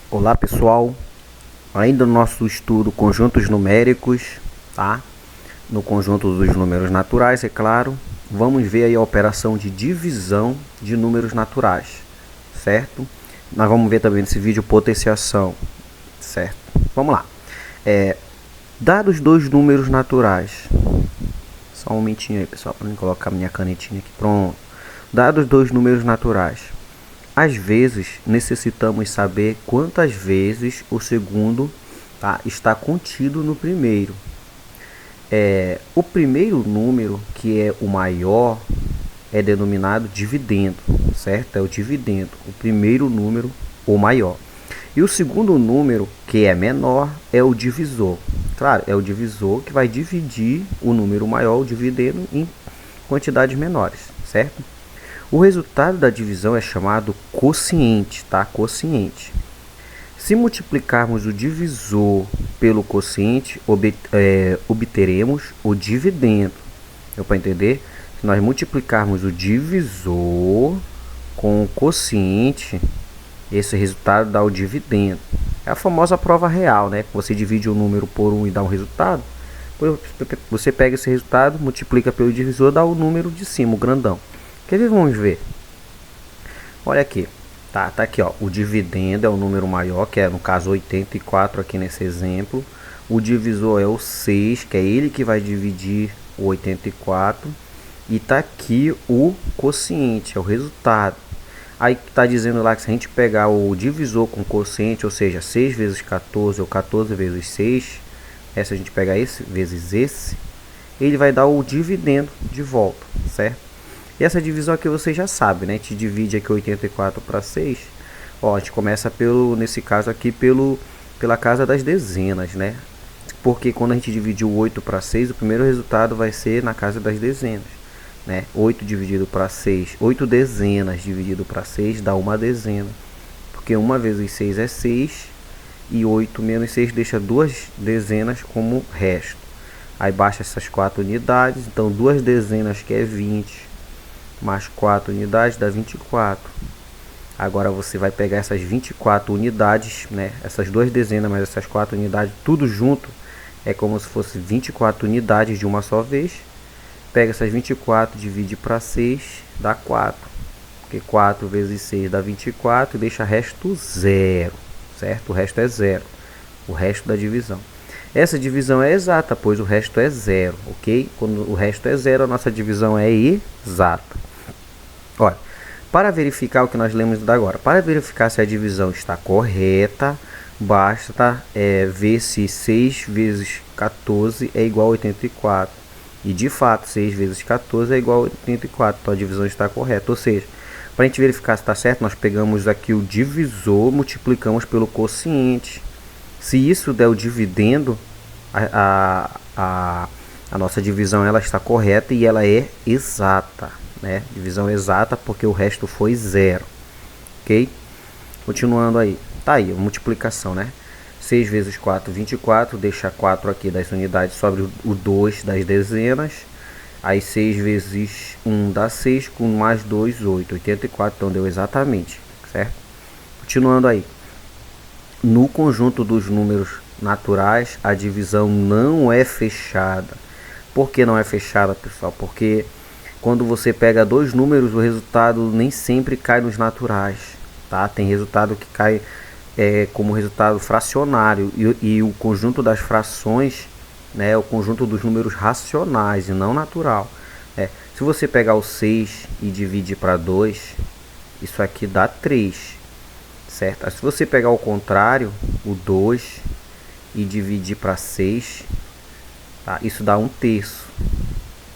Olá pessoal, ainda no nosso estudo conjuntos numéricos, tá? No conjunto dos números naturais, é claro, vamos ver aí a operação de divisão de números naturais, certo? Nós vamos ver também nesse vídeo potenciação, certo? Vamos lá. Dados dois números naturais, só um momentinho aí pessoal, para eu colocar minha canetinha aqui, pronto. Dados dois números naturais. Às vezes, necessitamos saber quantas vezes o segundo, tá, está contido no primeiro. O primeiro número, que é o maior, é denominado dividendo, certo? É o dividendo, o primeiro número, o maior. E o segundo número, que é menor, é o divisor. Claro, é o divisor que vai dividir o número maior, o dividendo, em quantidades menores, certo? O resultado da divisão é chamado quociente, tá? Quociente. Se multiplicarmos o divisor pelo quociente, obteremos o dividendo. Deu para entender? Se nós multiplicarmos o divisor com o quociente, esse resultado dá o dividendo. É a famosa prova real, né? Você divide o número por 1 e dá um resultado. Você pega esse resultado, multiplica pelo divisor, dá o número de cima, o grandão. Quer ver? Vamos ver. Olha aqui. Tá aqui, ó. O dividendo é o número maior, que é no caso 84 aqui nesse exemplo. O divisor é o 6, que é ele que vai dividir o 84. E tá aqui o quociente, é o resultado. Aí tá dizendo lá que se a gente pegar o divisor com quociente, ou seja, 6 vezes 14 ou 14 vezes 6, se a gente pegar esse vezes esse, ele vai dar o dividendo de volta, certo? E essa divisão aqui você já sabe, né? A gente divide aqui 84 para 6. Ó, a gente começa nesse caso aqui pela casa das dezenas, né? Porque quando a gente divide o 8 para 6, o primeiro resultado vai ser na casa das dezenas, né? 8 dividido para 6, 8 dezenas dividido para 6 dá uma dezena. Porque 1 vezes 6 é 6 e 8 menos 6 deixa duas dezenas como resto. Aí baixa essas 4 unidades, então duas dezenas que é 20. Mais 4 unidades dá 24. Agora você vai pegar essas 24 unidades, né? Essas duas dezenas mais essas 4 unidades, tudo junto, é como se fosse 24 unidades de uma só vez. Pega essas 24, divide para 6, dá 4. Porque 4 vezes 6 dá 24 e deixa resto 0, certo? O resto é 0, o resto da divisão. Essa divisão é exata, pois o resto é 0, ok? Quando o resto é 0, a nossa divisão é exata. Olha, para verificar o que nós lemos agora, para verificar se a divisão está correta, basta ver se 6 vezes 14 é igual a 84. E de fato, 6 vezes 14 é igual a 84, então a divisão está correta. Ou seja, para a gente verificar se está certo, nós pegamos aqui o divisor, multiplicamos pelo quociente. Se isso der o dividendo, a nossa divisão ela está correta e ela é exata, né? Divisão exata porque o resto foi 0, ok? Continuando aí, tá aí a multiplicação, né? 6 vezes 4, 24, deixa 4 aqui das unidades, sobre o 2 das dezenas. Aí 6 vezes 1 dá 6, com mais 2, 8, 84, então deu exatamente, certo? Continuando aí, no conjunto dos números naturais, a divisão não é fechada. Por que não é fechada, pessoal? Porque quando você pega dois números, o resultado nem sempre cai nos naturais, tá? Tem resultado que cai como resultado fracionário e o conjunto das frações, né, é o conjunto dos números racionais e não natural. Se você pegar o 6 e dividir para 2, isso aqui dá 3, certo? Se você pegar o contrário, o 2 e dividir para 6, tá? Isso dá 1/3.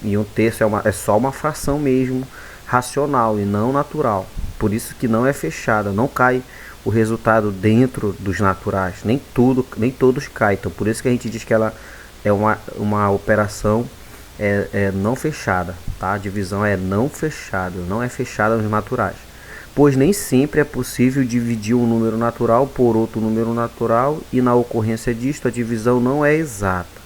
E 1/3 é só uma fração mesmo, racional e não natural. Por isso que não é fechada, não cai o resultado dentro dos naturais. Nem todos caem. Então por isso que a gente diz que ela é uma operação não fechada, tá? A divisão é não fechada, não é fechada nos naturais. Pois nem sempre é possível dividir um número natural por outro número natural e na ocorrência disto a divisão não é exata.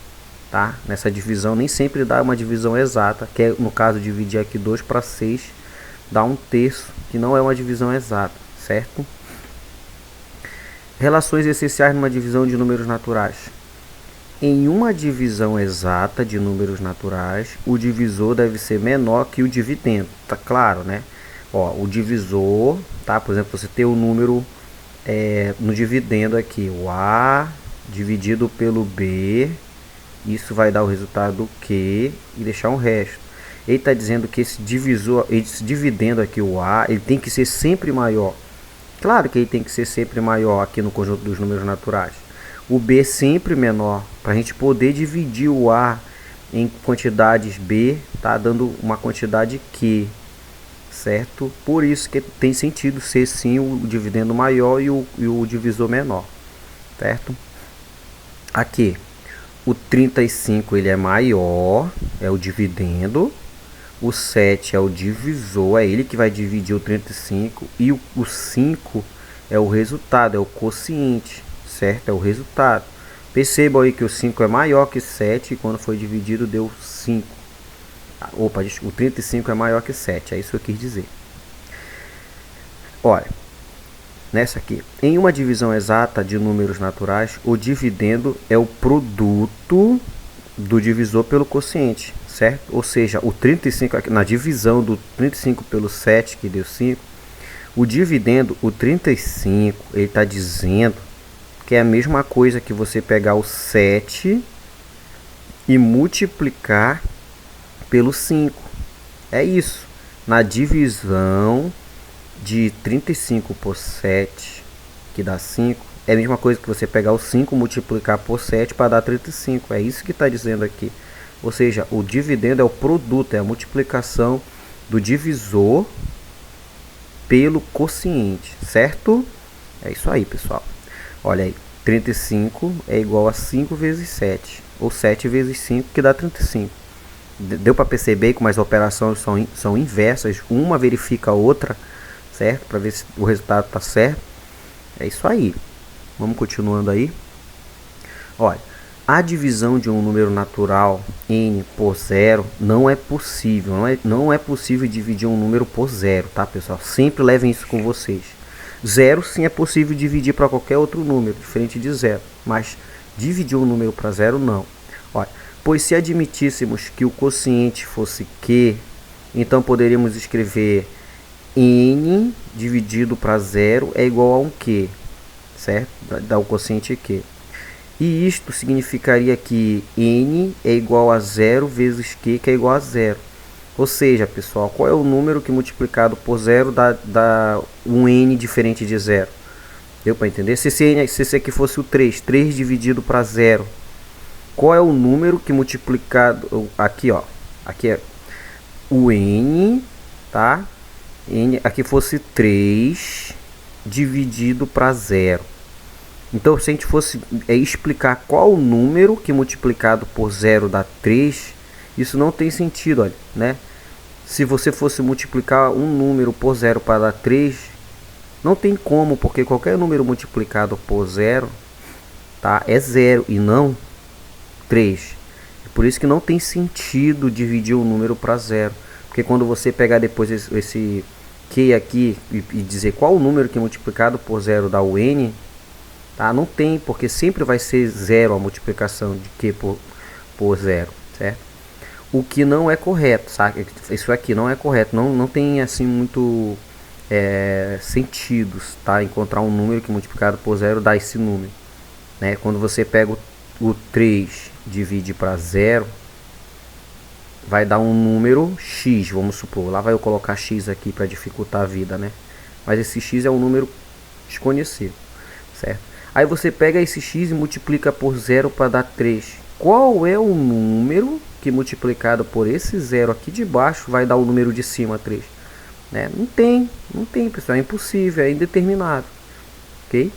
Tá? Nessa divisão nem sempre dá uma divisão exata, que é no caso dividir aqui 2 para 6, dá 1/3, que não é uma divisão exata, certo? Relações essenciais numa divisão de números naturais. Em uma divisão exata de números naturais, o divisor deve ser menor que o dividendo. Tá claro, né? Ó, o divisor, tá? Por exemplo, você tem o número no dividendo aqui, o A dividido pelo B, isso vai dar o resultado Q e deixar um resto. Ele está dizendo que esse divisor, esse dividendo aqui, o A, ele tem que ser sempre maior. Claro que ele tem que ser sempre maior aqui no conjunto dos números naturais. O B sempre menor, para a gente poder dividir o A em quantidades B, tá dando uma quantidade Q, certo? Por isso que tem sentido ser sim o dividendo maior e o divisor menor, certo? Aqui, o 35 ele é maior, é o dividendo. O 7 é o divisor, é ele que vai dividir o 35. E o 5 é o resultado, é o quociente, certo? É o resultado. Percebam aí que o 5 é maior que 7 e quando foi dividido deu 5. Opa, o 35 é maior que 7, é isso que eu quis dizer. Olha, nessa aqui, em uma divisão exata de números naturais, o dividendo é o produto do divisor pelo quociente, certo? Ou seja, o 35 aqui, na divisão do 35 pelo 7, que deu 5, o dividendo, o 35, ele está dizendo que é a mesma coisa que você pegar o 7 e multiplicar pelo 5. É isso. Na divisão de 35 por 7, que dá 5, é a mesma coisa que você pegar o 5 multiplicar por 7 para dar 35. É isso que está dizendo aqui. Ou seja, o dividendo é o produto, é a multiplicação do divisor pelo quociente, certo? É isso aí, pessoal. Olha aí, 35 é igual a 5 vezes 7, ou 7 vezes 5, que dá 35. Deu para perceber como as operações são inversas, uma verifica a outra, certo? Para ver se o resultado está certo. É isso aí. Vamos continuando aí. Olha, a divisão de um número natural n por zero não é possível. Não é possível dividir um número por zero, tá, pessoal? Sempre levem isso com vocês. Zero sim é possível dividir para qualquer outro número, diferente de zero. Mas dividir um número para zero, não. Olha, pois se admitíssemos que o quociente fosse Q, então poderíamos escrever n dividido para zero é igual a um Q, certo? Dá o quociente Q. E isto significaria que n é igual a 0 vezes q, que é igual a 0. Ou seja, pessoal, qual é o número que multiplicado por 0 dá um n diferente de 0? Deu para entender? Se esse aqui fosse o 3 dividido para 0, qual é o número que multiplicado... Aqui, ó. Aqui é o n, tá? N, aqui fosse 3 dividido para 0. Então, se a gente fosse explicar qual o número que multiplicado por 0 dá 3, isso não tem sentido, olha, né? Se você fosse multiplicar um número por 0 para dar 3, não tem como, porque qualquer número multiplicado por 0, tá, é 0 e não 3. Por isso que não tem sentido dividir o número para 0. Porque quando você pegar depois esse Q aqui e dizer qual o número que multiplicado por 0 dá o n, tá? Não tem, porque sempre vai ser 0 a multiplicação de Q por 0, certo? O que não é correto, sabe? Isso aqui não é correto, não tem assim muito sentidos, tá? Encontrar um número que multiplicado por 0 dá esse número, né? Quando você pega o 3 divide para 0, vai dar um número x, vamos supor. Lá vai eu colocar x aqui para dificultar a vida, né? Mas esse x é um número desconhecido, certo? Aí você pega esse x e multiplica por 0 para dar 3. Qual é o número que multiplicado por esse 0 aqui de baixo vai dar o número de cima 3? Né? Não tem, pessoal, é impossível, é indeterminado. Ok?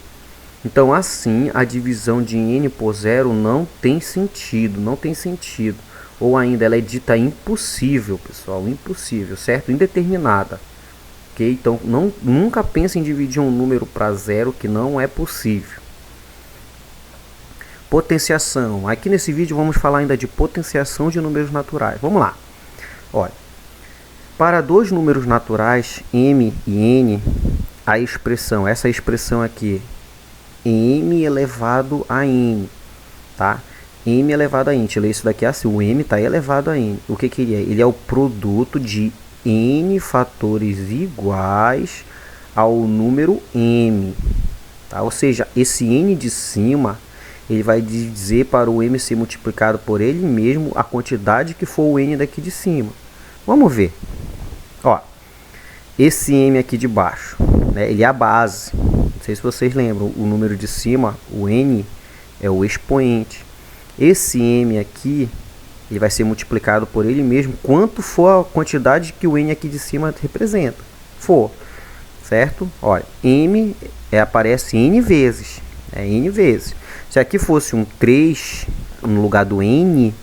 Então assim, a divisão de n por 0 não tem sentido, Ou ainda ela é dita impossível, pessoal, impossível, certo? Indeterminada. Ok? Então nunca pense em dividir um número para 0 que não é possível. Potenciação. Aqui nesse vídeo vamos falar ainda de potenciação de números naturais. Vamos lá. Olha, para dois números naturais, m e n, essa expressão aqui m elevado a n, tá? M elevado a n, a gente lê isso daqui assim, o m está elevado a n. O que que ele é? Ele é o produto de n fatores iguais ao número m, tá? Ou seja, esse n de cima, ele vai dizer para o m ser multiplicado por ele mesmo a quantidade que for o n daqui de cima. Vamos ver. Ó, esse m aqui de baixo, né, ele é a base. Não sei se vocês lembram, o número de cima, o n, é o expoente. Esse m aqui, ele vai ser multiplicado por ele mesmo, quanto for a quantidade que o n aqui de cima representa. Certo? Olha, m aparece n vezes. N vezes. Se aqui fosse um 3 no lugar do n,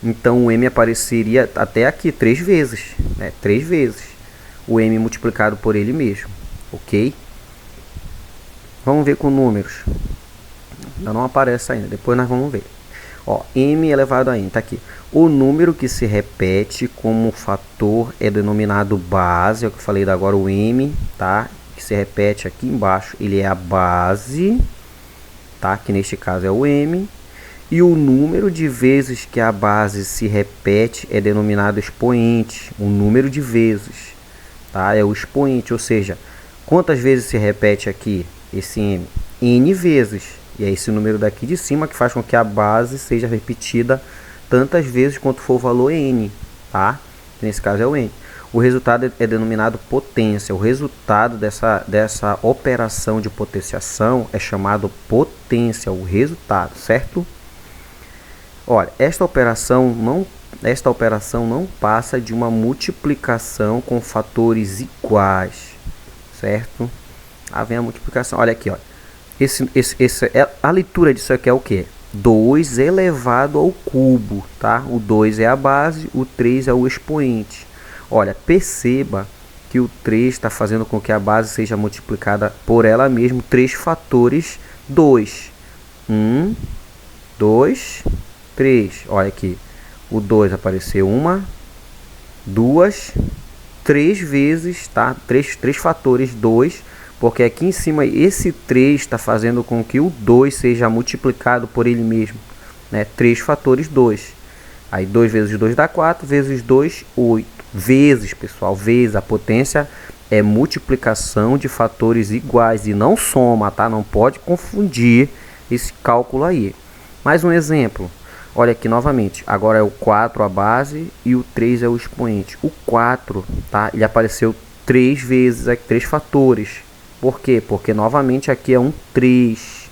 então o m apareceria até aqui 3 vezes. 3 vezes o m multiplicado por ele mesmo. Ok? Vamos ver com números. Ainda não aparece ainda, depois nós vamos ver. Ó, m elevado a n, tá aqui. O número que se repete como fator é denominado base, é o que eu falei agora, o m, tá? Que se repete aqui embaixo, ele é a base, tá? Que neste caso é o m. E o número de vezes que a base se repete é denominado expoente, o número de vezes, tá? É o expoente, ou seja, quantas vezes se repete aqui esse m? N vezes. E é esse número daqui de cima que faz com que a base seja repetida tantas vezes quanto for o valor n, tá? Que nesse caso é o n. O resultado é denominado potência. O resultado dessa operação de potenciação é chamado potência, o resultado, certo? Olha, esta operação não passa de uma multiplicação com fatores iguais, certo? Lá vem a multiplicação. Olha aqui, ó. A leitura disso aqui é o que? 2 elevado ao cubo, tá? O 2 é a base, o 3 é o expoente. Olha, perceba que o 3 está fazendo com que a base seja multiplicada por ela mesma, 3 fatores 2. 1, 2, 3. Olha aqui, o 2 apareceu 1, 2, 3 vezes, tá? 3 fatores 2. Porque aqui em cima esse 3 está fazendo com que o 2 seja multiplicado por ele mesmo. 3 fatores 2. Aí 2 vezes 2 dá 4, vezes 2, 8. Vezes, pessoal, vezes. A potência é multiplicação de fatores iguais e não soma, tá? Não pode confundir esse cálculo aí. Mais um exemplo. Olha aqui novamente. Agora é o 4 a base e o 3 é o expoente. O 4, tá? Ele apareceu 3 vezes, aqui, 3 fatores. Por quê? Porque novamente aqui é um 3,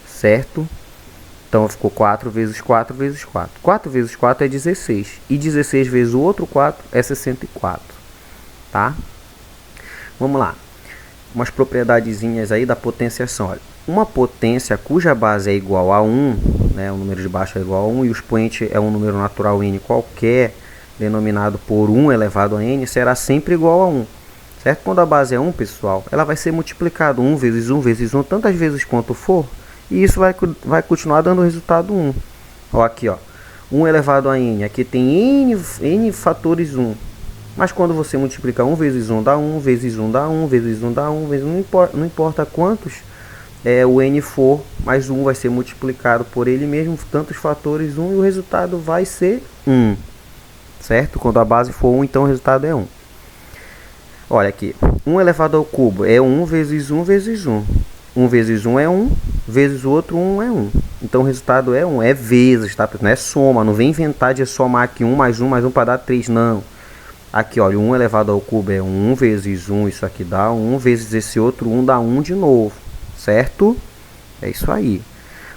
certo? Então ficou 4 vezes 4 vezes 4. 4 vezes 4 é 16. E 16 vezes o outro 4 é 64. Tá? Vamos lá. Umas propriedadezinhas aí da potenciação. Olha, uma potência cuja base é igual a 1, né, o número de baixo é igual a 1, e o expoente é um número natural n qualquer, denominado por 1 elevado a n, será sempre igual a 1. Certo? Quando a base é 1, pessoal, ela vai ser multiplicado 1 vezes 1 vezes 1, tantas vezes quanto for, e isso vai continuar dando o resultado 1. Ó, aqui, ó, 1 elevado a n, aqui tem n fatores 1. Mas quando você multiplica 1 vezes 1 dá 1, vezes 1 dá 1, vezes 1 dá 1, vezes 1, não importa quantos o n for, mas 1 vai ser multiplicado por ele mesmo, tantos fatores 1, e o resultado vai ser 1. Certo? Quando a base for 1, então o resultado é 1. Olha aqui, 1 elevado ao cubo é 1 vezes 1 vezes 1. 1 vezes 1 é 1, vezes o outro 1 é 1. Então o resultado é 1, é vezes, tá? Não é soma, não vem inventar de somar aqui 1 mais 1 mais 1 para dar 3, não. Aqui, olha, 1 elevado ao cubo é 1 vezes 1, isso aqui dá 1, vezes esse outro 1 dá 1 de novo, certo? É isso aí.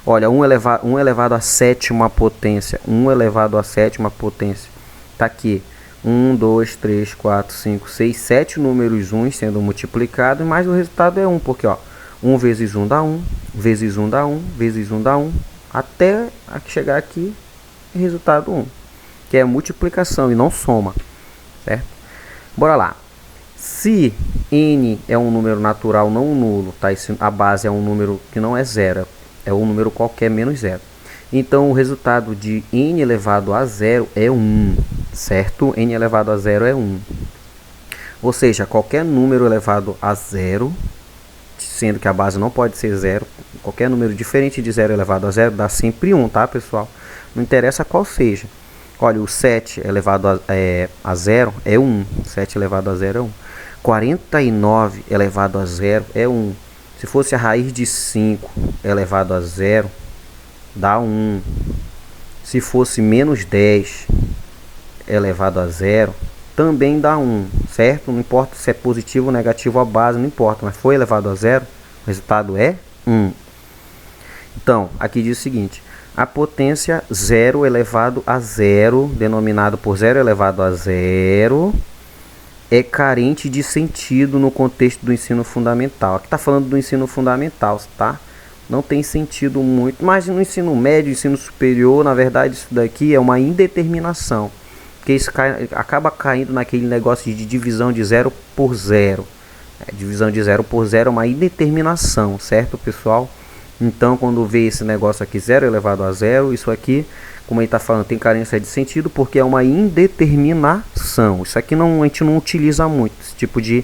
Olha, 1 elevado à sétima potência, 1 elevado à sétima potência, tá aqui. 1, 2, 3, 4, 5, 6, 7 números 1 sendo multiplicados, mas o resultado é 1, porque ó, 1 vezes 1 dá 1, vezes 1 dá 1, vezes 1 dá 1, até chegar aqui, resultado 1, que é multiplicação e não soma, certo? Bora lá. Se n é um número natural não nulo, tá? A base é um número que não é zero, é um número qualquer menos zero. Então o resultado de n elevado a zero é 1, certo? N elevado a zero é 1. Ou seja, qualquer número elevado a zero, sendo que a base não pode ser zero. Qualquer número diferente de 0 elevado a zero dá sempre 1, tá, pessoal? Não interessa qual seja. Olha, o 7 elevado a zero é 1. 7 elevado a zero é 1. 49 elevado a zero é 1. Se fosse a raiz de 5 elevado a zero, dá 1. Se fosse menos 10 elevado a zero, também dá 1, certo? Não importa se é positivo ou negativo a base, não importa, mas foi elevado a zero, o resultado é 1. Então, aqui diz o seguinte: a potência 0 elevado a zero, denominado por 0 elevado a zero, é carente de sentido no contexto do ensino fundamental. Aqui está falando do ensino fundamental, tá? Não tem sentido muito, mas no ensino médio, ensino superior, na verdade isso daqui é uma indeterminação, porque isso acaba caindo naquele negócio de divisão de 0 por 0. Divisão de 0 por 0 é uma indeterminação, certo, pessoal? Então, quando vê esse negócio aqui, 0 elevado a zero, isso aqui, como ele está falando, tem carência de sentido, porque é uma indeterminação. Isso aqui a gente não utiliza muito, esse tipo de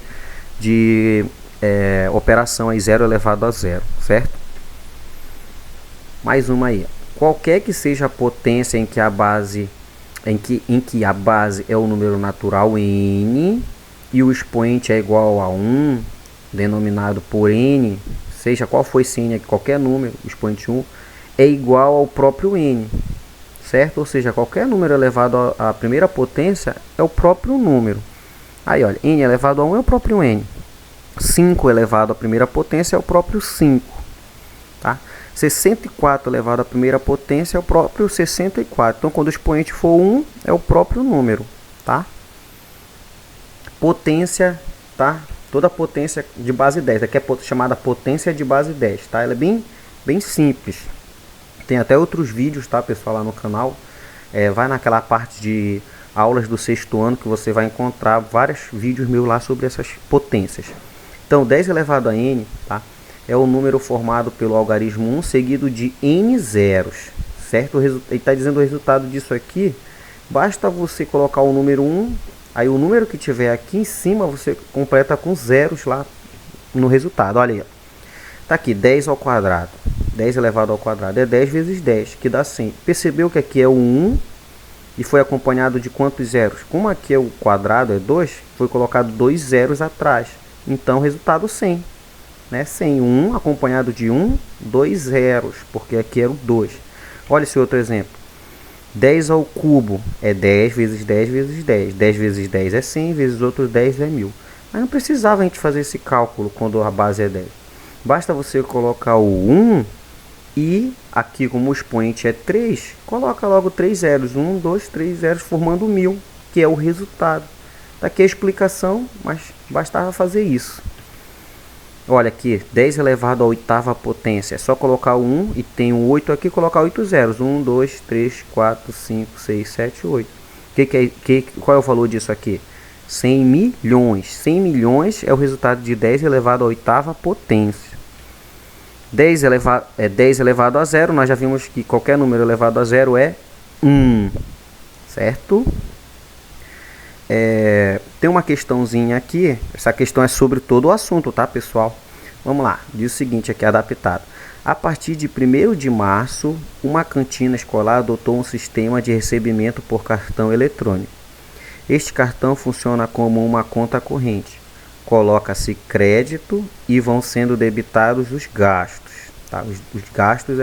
operação aí, 0 elevado a zero, certo? Mais uma aí. Qualquer que seja a potência em que a base é o número natural n e o expoente é igual a 1, denominado por n, seja qual for esse n aqui, qualquer número, o expoente 1, é igual ao próprio n, certo? Ou seja, qualquer número elevado à primeira potência é o próprio número. Aí, olha, n elevado a 1 é o próprio n. 5 elevado à primeira potência é o próprio 5, tá? 64 elevado à primeira potência é o próprio 64. Então, quando o expoente for 1, é o próprio número, tá? Potência, tá? Toda potência de base 10. Aqui é chamada potência de base 10, tá? Ela é bem simples. Tem até outros vídeos, tá, pessoal, lá no canal. Vai naquela parte de aulas do sexto ano que você vai encontrar vários vídeos meus lá sobre essas potências. Então, 10 elevado a n, tá? É o número formado pelo algarismo 1 seguido de n zeros, certo? Ele está dizendo o resultado disso aqui. Basta você colocar o número 1, aí o número que tiver aqui em cima você completa com zeros lá no resultado. Olha aí, está aqui 10 ao quadrado. 10 elevado ao quadrado é 10 vezes 10, que dá 100. Percebeu que aqui é o 1 e foi acompanhado de quantos zeros? Como aqui é o quadrado, é 2, foi colocado 2 zeros atrás. Então, resultado 100. 100, 1 acompanhado de 1, 2 zeros, porque aqui era o 2. Olha esse outro exemplo. 10 ao cubo é 10 vezes 10 vezes 10. 10 vezes 10 é 100, vezes outros 10 é 1000. Mas não precisava a gente fazer esse cálculo quando a base é 10. Basta você colocar o 1 e aqui, como o expoente é 3, coloca logo 3 zeros. 1, 2, 3 zeros, formando 1000, que é o resultado. Daqui a explicação, mas bastava fazer isso. Olha aqui, 10 elevado à oitava potência. É só colocar o 1 e tem o 8 aqui, colocar 8 zeros. 1, 2, 3, 4, 5, 6, 7, 8. Qual é o valor disso aqui? 100 milhões. 100 milhões é o resultado de 10 elevado à oitava potência. 10 elevado a zero, nós já vimos que qualquer número elevado a zero é 1, certo? Tem uma questãozinha aqui. Essa questão é sobre todo o assunto, tá, pessoal? Vamos lá, diz o seguinte aqui, adaptado. A partir de 1º de março, uma cantina escolar adotou um sistema de recebimento por cartão eletrônico. Este cartão funciona como uma conta corrente. Coloca-se crédito e vão sendo debitados os gastos, tá? Os gastos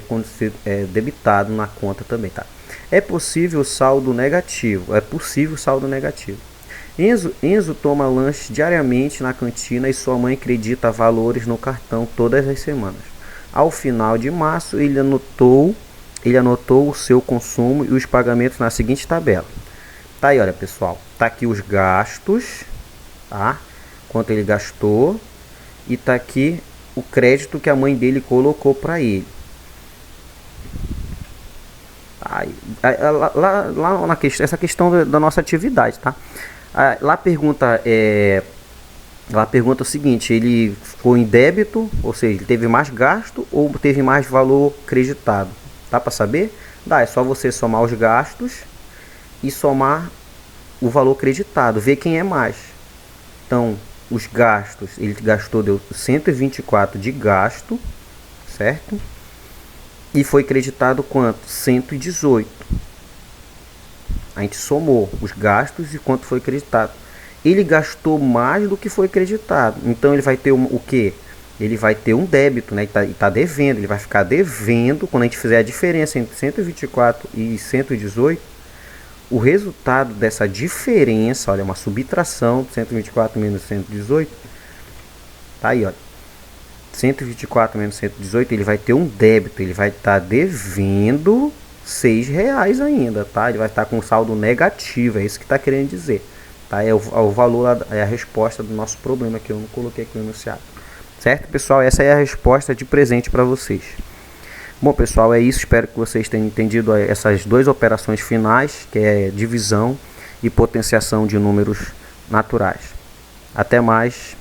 quando se é debitado na conta também, tá? É possível saldo negativo. Enzo toma lanche diariamente na cantina e sua mãe acredita valores no cartão todas as semanas. Ao final de março, ele anotou o seu consumo e os pagamentos na seguinte tabela. Tá aí, olha, pessoal. Tá aqui os gastos, tá? Quanto ele gastou. E tá aqui o crédito que a mãe dele colocou para ele. Lá na questão, essa questão da nossa atividade, tá? Lá pergunta o seguinte: ele ficou em débito, ou seja, ele teve mais gasto ou teve mais valor creditado? Dá para saber? Dá, é só você somar os gastos e somar o valor creditado, ver quem é mais. Então, os gastos, ele gastou, deu 124 de gasto, certo? E foi creditado quanto? 118. A gente somou os gastos e quanto foi creditado. Ele gastou mais do que foi creditado. Então ele vai ter o quê? Ele vai ter um débito, né? Ele tá devendo, ele vai ficar devendo. Quando a gente fizer a diferença entre 124 e 118, o resultado dessa diferença, olha, uma subtração de 124 menos 118, tá aí, olha. 124 menos 118, ele vai ter um débito, ele vai estar devendo R$6 ainda, tá? Ele vai estar com um saldo negativo, é isso que está querendo dizer, tá? É o valor, é a resposta do nosso problema que eu não coloquei aqui no enunciado, certo, pessoal? Essa é a resposta de presente para vocês. Bom, pessoal, é isso. Espero que vocês tenham entendido essas duas operações finais, que é divisão e potenciação de números naturais. Até mais.